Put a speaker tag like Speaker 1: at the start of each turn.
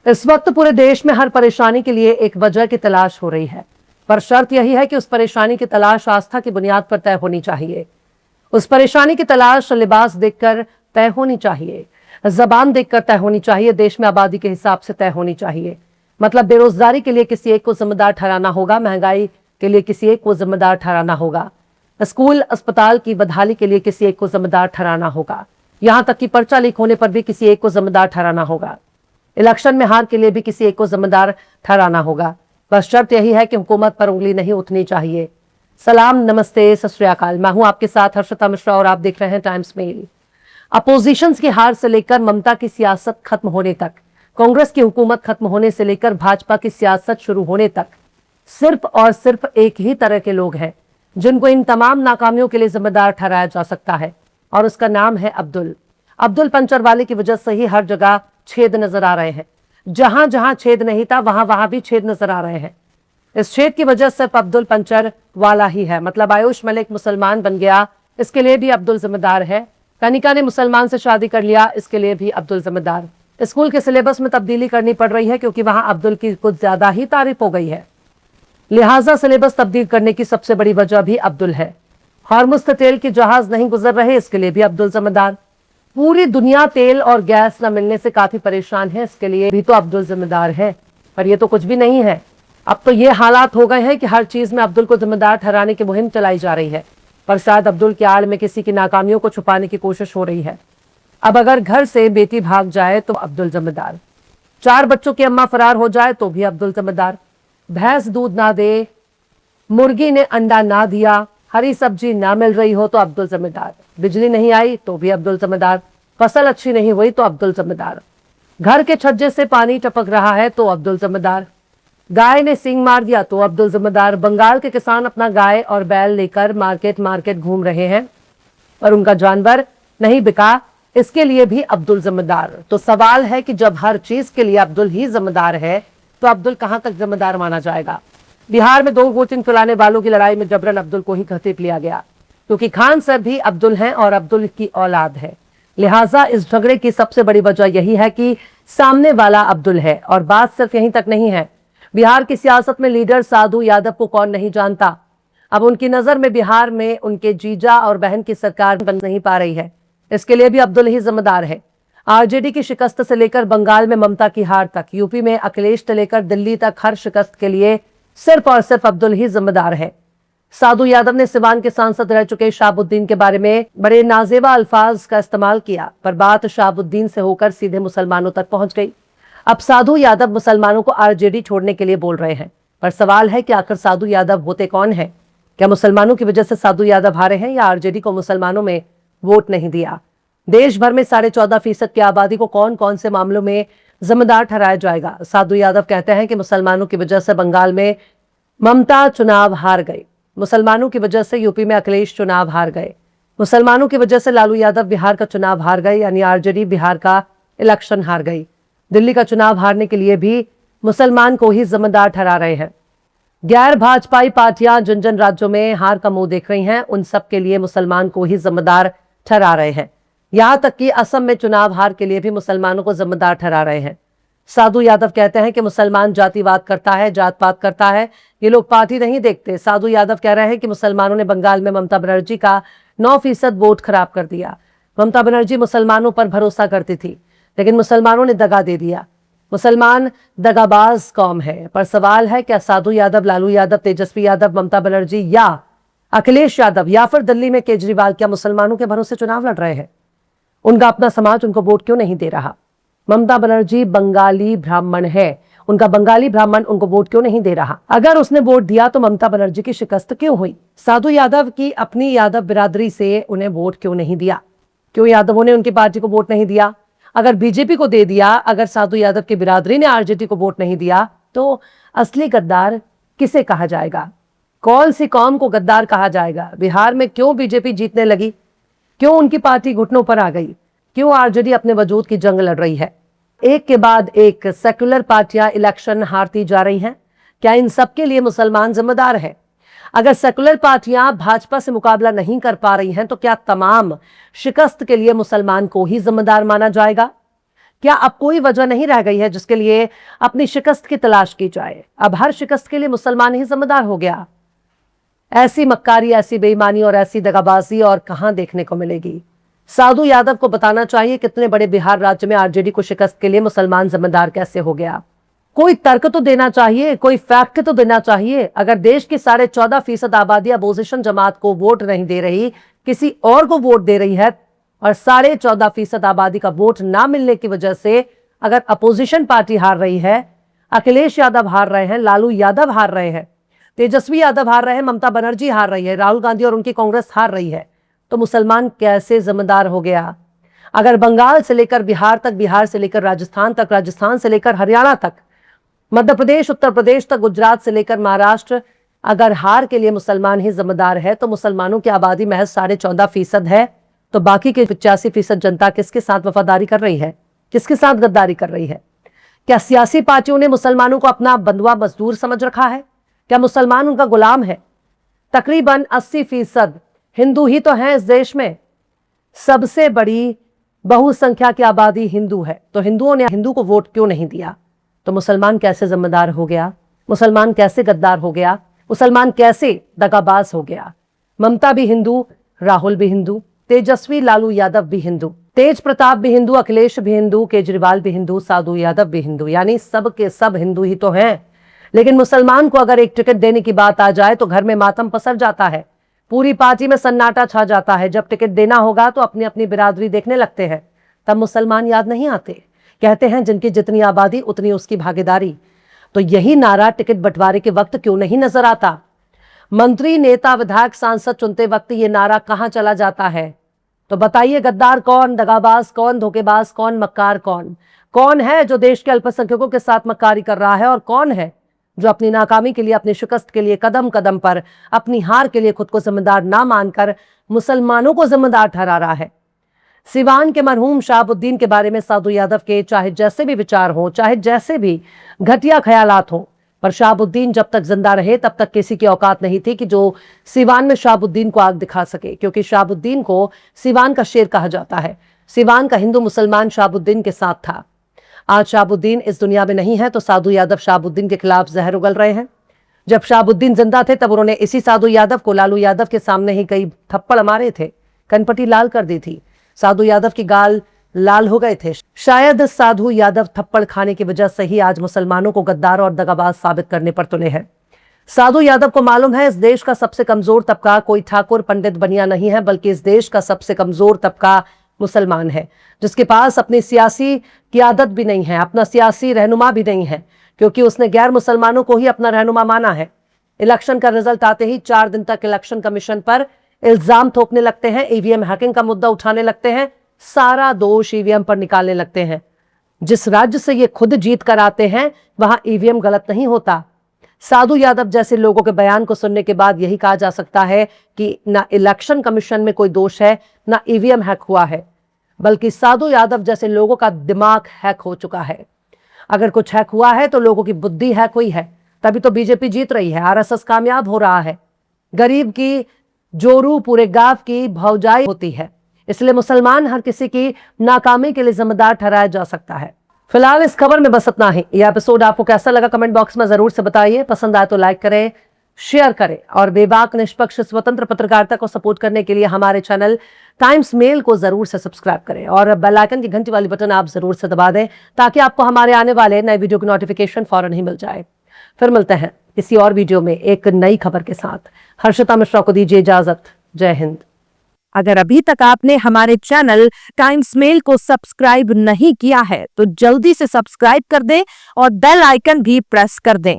Speaker 1: इस वक्त पूरे देश में हर परेशानी के लिए एक वजह की तलाश हो रही है, पर शर्त यही है कि उस परेशानी की तलाश आस्था की बुनियाद पर तय होनी चाहिए। उस परेशानी की तलाश लिबास देखकर तय होनी चाहिए, जबान देखकर तय होनी चाहिए, देश में आबादी के हिसाब से तय होनी चाहिए। मतलब बेरोजगारी के लिए किसी एक को जिम्मेदार ठहराना होगा, महंगाई के लिए किसी एक को जिम्मेदार ठहराना होगा, स्कूल अस्पताल की बदहाली के लिए किसी एक को जिम्मेदार ठहराना होगा, यहां तक कि पर्चा लीक होने पर भी किसी एक को जिम्मेदार ठहराना होगा, इलेक्शन में हार के लिए भी किसी एक को जिम्मेदार ठहराना होगा। बस शर्त यही है कि हुकूमत पर उंगली नहीं उठनी चाहिए। सलाम, नमस्ते, सत श्री अकाल। मैं हूं आपके साथ हर्षिता मिश्रा और आप देख रहे हैं टाइम्स मेल। अपोजिशन की हार से लेकर ममता की सियासत खत्म होने तक, कांग्रेस की हुकूमत खत्म होने से लेकर भाजपा की सियासत शुरू होने तक सिर्फ और सिर्फ एक ही तरह के लोग हैं जिनको इन तमाम नाकामियों के लिए जिम्मेदार ठहराया जा सकता है, और उसका नाम है अब्दुल। अब्दुल पंचर वाले की वजह से ही हर जगह छेद नजर आ रहे हैं। जहां जहां छेद नहीं था वहां वहां भी छेद नजर आ रहे हैं। इस छेद की वजह सिर्फ अब्दुल पंचर वाला ही है। मतलब आयुष मलिक मुसलमान बन गया, इसके लिए भी अब्दुल जिम्मेदार है। कनिका ने मुसलमान से शादी कर लिया, इसके लिए भी अब्दुल जिम्मेदार। स्कूल के सिलेबस में तब्दीली करनी पड़ रही है क्योंकि वहां अब्दुल की कुछ ज्यादा ही तारीफ हो गई है, लिहाजा सिलेबस तब्दील करने की सबसे बड़ी वजह भी अब्दुल है। हॉर्मुज से तेल के जहाज नहीं गुजर रहे, इसके लिए भी अब्दुल जिम्मेदार। पूरी दुनिया तेल और गैस न मिलने से काफी परेशान है, इसके लिए भी तो अब्दुल जिम्मेदार है। पर ये तो कुछ भी नहीं है। अब तो ये हालात हो गए हैं कि हर चीज में अब्दुल को जिम्मेदार ठहराने की मुहिम चलाई जा रही है, पर शायद अब्दुल की आड़ में किसी की नाकामियों को छुपाने की कोशिश हो रही है। अब अगर घर से बेटी भाग जाए तो अब्दुल जिम्मेदार, 4 बच्चों की अम्मा फरार हो जाए तो भी अब्दुल जिम्मेदार, भैंस दूध ना दे, मुर्गी ने अंडा ना दिया, हरी सब्जी ना मिल रही हो तो अब्दुल जिम्मेदार, बिजली नहीं आई तो भी अब्दुल जिम्मेदार, फसल अच्छी नहीं हुई तो अब्दुल जिम्मेदार, घर के छज्जे से पानी टपक रहा है तो अब्दुल जिम्मेदार, गाय ने सींग मार दिया तो अब्दुल जिम्मेदार। बंगाल के किसान अपना गाय और बैल लेकर मार्केट मार्केट घूम रहे हैं पर उनका जानवर नहीं बिका, इसके लिए भी अब्दुल जिम्मेदार। तो सवाल है कि जब हर चीज के लिए अब्दुल ही जिम्मेदार है तो अब्दुल कहां तक जिम्मेदार माना जाएगा। बिहार में 2 वोटिंग फैलाने वालों की लड़ाई में जबरन अब्दुल को ही खतीब लिया गया क्योंकि खान सर भी अब्दुल हैं और अब्दुल की औलाद है। लिहाजा इस झगड़े की सबसे बड़ी वजह यही है कि सामने वाला अब्दुल है। और बात सिर्फ यहीं तक नहीं है। बिहार की सियासत में लीडर साधु यादव को कौन नहीं जानता। अब उनकी नजर में बिहार में उनके जीजा और बहन की सरकार बन नहीं पा रही है, इसके लिए भी अब्दुल ही जिम्मेदार है। आरजेडी की शिकस्त से लेकर बंगाल में ममता की हार तक, यूपी में अखिलेश से लेकर दिल्ली तक हर शिकस्त के लिए सिर्फ और सिर्फ अब्दुल ही जिम्मेदार है। साधु यादव ने सिवान के सांसद रह चुके शहाबुद्दीन के बारे में बड़े नाजेबा अल्फाज का इस्तेमाल किया, पर बात शहाबुद्दीन से होकर सीधे मुसलमानों तक पहुंच गई। अब साधु यादव मुसलमानों को आरजेडी छोड़ने के लिए बोल रहे हैं, पर सवाल है कि आखिर साधु यादव होते कौन है? क्या मुसलमानों की वजह से साधु यादव हारे हैं या आरजेडी को मुसलमानों में वोट नहीं दिया? देश भर में 14.5% की आबादी को कौन कौन से मामलों में जिम्मेदार ठहराया जाएगा? साधु यादव कहते हैं कि मुसलमानों की वजह से बंगाल में ममता चुनाव हार गई, मुसलमानों की वजह से यूपी में अखिलेश चुनाव हार गए, मुसलमानों की वजह से लालू यादव बिहार का चुनाव हार गए, यानी आरजेडी बिहार का इलेक्शन हार गई। दिल्ली का चुनाव हारने के लिए भी मुसलमान को ही जिम्मेदार ठहरा रहे हैं। गैर भाजपाई पार्टियां जिन जिन राज्यों में हार का मुंह देख रही हैं, उन सब के लिए मुसलमान को ही जिम्मेदार ठहरा रहे हैं। यहां तक कि असम में चुनाव हार के लिए भी मुसलमानों को जिम्मेदार ठहरा रहे हैं। साधु यादव कहते हैं कि मुसलमान जातिवाद करता है, जात पात करता है, ये लोग पार्टी नहीं देखते। साधु यादव कह रहे हैं कि मुसलमानों ने बंगाल में ममता बनर्जी का 9% वोट खराब कर दिया। ममता बनर्जी मुसलमानों पर भरोसा करती थी, लेकिन मुसलमानों ने दगा दे दिया। मुसलमान दगाबाज कौम है। पर सवाल है, क्या साधु यादव, लालू यादव, तेजस्वी यादव, ममता बनर्जी या अखिलेश यादव या फिर दिल्ली में केजरीवाल क्या मुसलमानों के भरोसे चुनाव लड़ रहे हैं? उनका अपना समाज उनको वोट क्यों नहीं दे रहा? ममता बनर्जी बंगाली ब्राह्मण है, उनका बंगाली ब्राह्मण उनको वोट क्यों नहीं दे रहा? अगर उसने वोट दिया तो ममता बनर्जी की शिकस्त क्यों हुई? साधु यादव की अपनी यादव बिरादरी से उन्हें वोट क्यों नहीं दिया? क्यों यादवों ने उनकी पार्टी को वोट नहीं दिया? अगर बीजेपी को दे दिया, अगर साधु यादव की बिरादरी ने आरजेडी को वोट नहीं दिया, तो असली गद्दार किसे कहा जाएगा? कौन सी कौम को गद्दार कहा जाएगा? बिहार में क्यों बीजेपी जीतने लगी? क्यों उनकी पार्टी घुटनों पर आ गई? क्यों आरजेडी अपने वजूद की जंग लड़ रही है? एक के बाद एक सेक्युलर पार्टियां इलेक्शन हारती जा रही हैं। क्या इन सब के लिए मुसलमान जिम्मेदार है? अगर सेक्युलर पार्टियां भाजपा से मुकाबला नहीं कर पा रही हैं, तो क्या तमाम शिकस्त के लिए मुसलमान को ही जिम्मेदार माना जाएगा? क्या अब कोई वजह नहीं रह गई है जिसके लिए अपनी शिकस्त की तलाश की जाए? अब हर शिकस्त के लिए मुसलमान ही जिम्मेदार हो गया। ऐसी मक्कारी, ऐसी बेईमानी और ऐसी दगाबाजी और कहां देखने को मिलेगी? साधु यादव को बताना चाहिए कितने बड़े बिहार राज्य में आरजेडी को शिकस्त के लिए मुसलमान जिम्मेदार कैसे हो गया। कोई तर्क तो देना चाहिए, कोई फैक्ट तो देना चाहिए। अगर देश की 14.5% आबादी अपोजिशन जमात को वोट नहीं दे रही, किसी और को वोट दे रही है, और 14.5% आबादी का वोट ना मिलने की वजह से अगर अपोजिशन पार्टी हार रही है, अखिलेश यादव हार रहे हैं, लालू यादव हार रहे हैं, तेजस्वी यादव हार रहे हैं, ममता बनर्जी हार रही है, राहुल गांधी और उनकी कांग्रेस हार रही है, तो मुसलमान कैसे जिम्मेदार हो गया? अगर बंगाल से लेकर बिहार तक, बिहार से लेकर राजस्थान तक, राजस्थान से लेकर हरियाणा तक, मध्य प्रदेश, उत्तर प्रदेश तक, गुजरात से लेकर महाराष्ट्र, अगर हार के लिए मुसलमान ही जिम्मेदार है, तो मुसलमानों की आबादी महज 14.5% है, तो बाकी के 85% जनता किसके साथ वफादारी कर रही है, किसके साथ गद्दारी कर रही है? क्या सियासी पार्टियों ने मुसलमानों को अपना बंधुआ मजदूर समझ रखा है? क्या मुसलमान उनका गुलाम है? तकरीबन 80% हिंदू ही तो हैं इस देश में। सबसे बड़ी बहुसंख्या की आबादी हिंदू है, तो हिंदुओं ने हिंदू को वोट क्यों नहीं दिया? तो मुसलमान कैसे जिम्मेदार हो गया? मुसलमान कैसे गद्दार हो गया? मुसलमान कैसे दगाबाज हो गया? ममता भी हिंदू, राहुल भी हिंदू, तेजस्वी लालू यादव भी हिंदू, तेज प्रताप भी हिंदू, अखिलेश भी हिंदू, केजरीवाल भी हिंदू, साधु यादव भी हिंदू, यानी सब के सब हिंदू ही तो हैं। लेकिन मुसलमान को अगर एक टिकट देने की बात आ जाए तो घर में मातम पसर जाता है, पूरी पार्टी में सन्नाटा छा जाता है। जब टिकट देना होगा तो अपनी अपनी बिरादरी देखने लगते हैं, तब मुसलमान याद नहीं आते। कहते हैं जिनकी जितनी आबादी उतनी उसकी भागीदारी। तो यही नारा टिकट बंटवारे के वक्त क्यों नहीं नजर आता? मंत्री, नेता, विधायक, सांसद चुनते वक्त ये नारा कहां चला जाता है? तो बताइए, गद्दार कौन, दगाबाज कौन, धोखेबाज कौन, मक्कार कौन? कौन है जो देश के अल्पसंख्यकों के साथ मक्कारी कर रहा है, और कौन है जो अपनी नाकामी के लिए, अपनी शिकस्त के लिए, कदम कदम पर अपनी हार के लिए खुद को जिम्मेदार ना मानकर मुसलमानों को जिम्मेदार ठहरा रहा है? सिवान के मरहूम शहाबुद्दीन के बारे में साधु यादव के चाहे जैसे भी विचार हो, चाहे जैसे भी घटिया ख्यालात हो, पर शहाबुद्दीन जब तक जिंदा रहे तब तक किसी की औकात नहीं थी कि जो सिवान में शहाबुद्दीन को आग दिखा सके, क्योंकि शहाबुद्दीन को सिवान का शेर कहा जाता है। सिवान का हिंदू मुसलमान शहाबुद्दीन के साथ था। आज शहाबुद्दीन इस दुनिया में नहीं है तो साधु यादव शहाबुद्दीन के खिलाफ जहर उगल रहे हैं। जब शहाबुद्दीन जिंदा थे तब उन्होंने इसी साधु यादव को लालू यादव के सामने ही कई थप्पड़ मारे थे, कनपटी लाल कर दी थी, साधु यादव की गाल लाल हो गए थे। शायद साधु यादव थप्पड़ खाने की वजह से ही आज मुसलमानों को गद्दार और दगाबाज साबित करने पर तुले हैं। साधु यादव को मालूम है इस देश का सबसे कमजोर तबका कोई ठाकुर, पंडित, बनिया नहीं है, बल्कि इस देश का सबसे कमजोर तबका मुसलमान है, जिसके पास अपनी सियासी क़ियादत भी नहीं है, अपना सियासी रहनुमा भी नहीं है, क्योंकि उसने गैर मुसलमानों को ही अपना रहनुमा माना है। इलेक्शन का रिजल्ट आते ही 4 दिन तक इलेक्शन कमीशन पर इल्जाम थोपने लगते हैं, ईवीएम हैकिंग का मुद्दा उठाने लगते हैं, सारा दोष ईवीएम पर निकालने लगते हैं। जिस राज्य से ये खुद जीत कर आते हैं वहां ईवीएम गलत नहीं होता। साधु यादव जैसे लोगों के बयान को सुनने के बाद यही कहा जा सकता है कि ना इलेक्शन कमीशन में कोई दोष है, ना ईवीएम हैक हुआ है, बल्कि साधु यादव जैसे लोगों का दिमाग हैक हो चुका है। अगर कुछ हैक हुआ है तो लोगों की बुद्धि हैक हुई है, तभी तो बीजेपी जीत रही है, आरएसएस कामयाब हो रहा है, गरीब की जोरू पूरे गांव की भौजाई होती है। इसलिए मुसलमान हर किसी की नाकामी के लिए जिम्मेदार ठहराया जा सकता है। फिलहाल इस खबर में बस इतना ही। यह एपिसोड आपको कैसा लगा कमेंट बॉक्स में जरूर से बताइए। पसंद आए तो लाइक करें, शेयर करें, और बेबाक, निष्पक्ष, स्वतंत्र पत्रकारिता को सपोर्ट करने के लिए हमारे चैनल टाइम्स मेल को जरूर से सब्सक्राइब करें, और बेल आइकन की घंटी वाली बटन आप जरूर से दबा दें ताकि आपको हमारे आने वाले नए वीडियो की नोटिफिकेशन फौरन ही मिल जाए। फिर मिलते हैं किसी और वीडियो में एक नई खबर के साथ। हर्षिता मिश्रा को दीजिए इजाजत। जय हिंद।
Speaker 2: अगर अभी तक आपने हमारे चैनल टाइम्स मेल को सब्सक्राइब नहीं किया है तो जल्दी से सब्सक्राइब कर दें और बेल आइकन भी प्रेस कर दें।